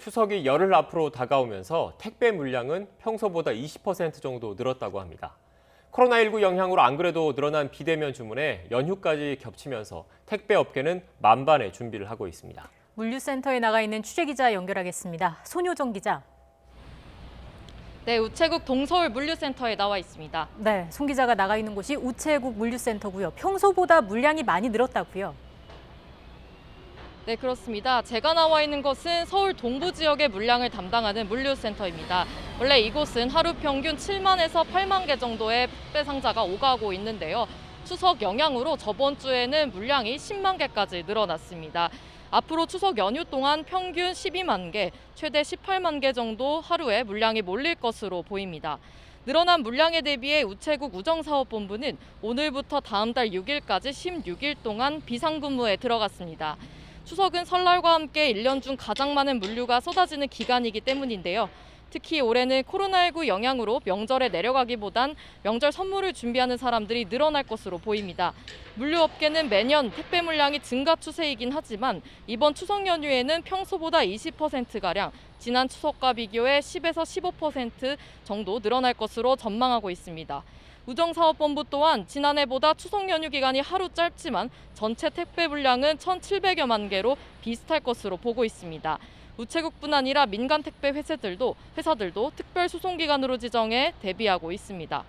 추석이 열흘 앞으로 다가오면서 택배 물량은 평소보다 20% 정도 늘었다고 합니다. 코로나19 영향으로 안 그래도 늘어난 비대면 주문에 연휴까지 겹치면서 택배 업계는 만반의 준비를 하고 있습니다. 물류센터에 나가 있는 취재기자 연결하겠습니다. 손효정 기자. 네, 우체국 동서울 물류센터에 나와 있습니다. 네, 송 기자가 나가 있는 곳이 우체국 물류센터고요. 평소보다 물량이 많이 늘었다고요. 네, 그렇습니다. 제가 나와 있는 것은 서울 동부 지역의 물량을 담당하는 물류센터입니다. 원래 이곳은 하루 평균 7만에서 8만 개 정도의 택배 상자가 오가고 있는데요. 추석 영향으로 저번 주에는 물량이 10만 개까지 늘어났습니다. 앞으로 추석 연휴 동안 평균 12만 개, 최대 18만 개 정도 하루에 물량이 몰릴 것으로 보입니다. 늘어난 물량에 대비해 우체국 우정사업본부는 오늘부터 다음 달 6일까지 16일 동안 비상근무에 들어갔습니다. 추석은 설날과 함께 1년 중 가장 많은 물류가 쏟아지는 기간이기 때문인데요. 특히 올해는 코로나19 영향으로 명절에 내려가기보단 명절 선물을 준비하는 사람들이 늘어날 것으로 보입니다. 물류업계는 매년 택배 물량이 증가 추세이긴 하지만 이번 추석 연휴에는 평소보다 20%가량, 지난 추석과 비교해 10에서 15% 정도 늘어날 것으로 전망하고 있습니다. 우정사업본부 또한 지난해보다 추석 연휴 기간이 하루 짧지만 전체 택배 물량은 1,700여만 개로 비슷할 것으로 보고 있습니다. 우체국뿐 아니라 민간 택배 회사들도 특별 수송 기간으로 지정해 대비하고 있습니다.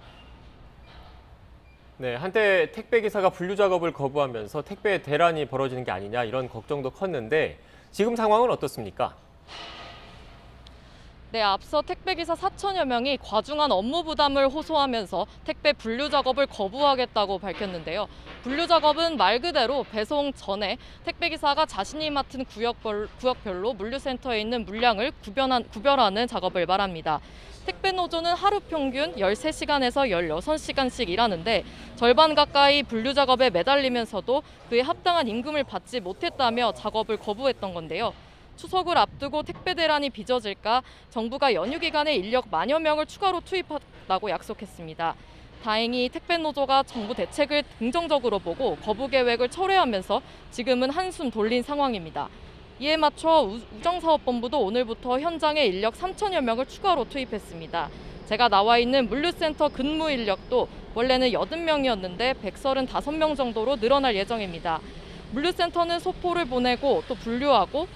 네, 한때 택배 기사가 분류 작업을 거부하면서 택배 대란이 벌어지는 게 아니냐 이런 걱정도 컸는데 지금 상황은 어떻습니까? 네, 앞서 택배기사 4천여 명이 과중한 업무 부담을 호소하면서 택배 분류 작업을 거부하겠다고 밝혔는데요. 분류 작업은 말 그대로 배송 전에 택배기사가 자신이 맡은 구역별로 물류센터에 있는 물량을 구별하는 작업을 말합니다. 택배 노조는 하루 평균 13시간에서 16시간씩 일하는데 절반 가까이 분류 작업에 매달리면서도 그에 합당한 임금을 받지 못했다며 작업을 거부했던 건데요. 추석을 앞두고 택배 대란이 빚어질까 정부가 연휴 기간에 인력 만여 명을 추가로 투입하다고 약속했습니다. 다행히 택배 노조가 정부 대책을 긍정적으로 보고 거부 계획을 철회하면서 지금은 한숨 돌린 상황입니다. 이에 맞춰 우정사업본부도 오늘부터 현장에 인력 3천여 명을 추가로 투입했습니다. 제가 나와 있는 물류센터 근무 인력도 원래는 80명이었는데 135명 정도로 늘어날 예정입니다. 물류센터는 소포를 보내고 또 분류하고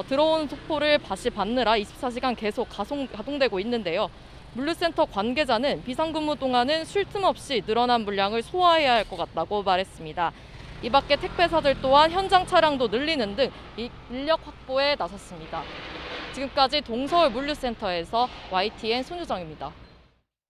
들어온 소포를 다시 받느라 24시간 계속 가동되고 있는데요. 물류센터 관계자는 비상근무 동안은 쉴 틈 없이 늘어난 물량을 소화해야 할 것 같다고 말했습니다. 이 밖에 택배사들 또한 현장 차량도 늘리는 등 인력 확보에 나섰습니다. 지금까지 동서울 물류센터에서 YTN 손유정입니다.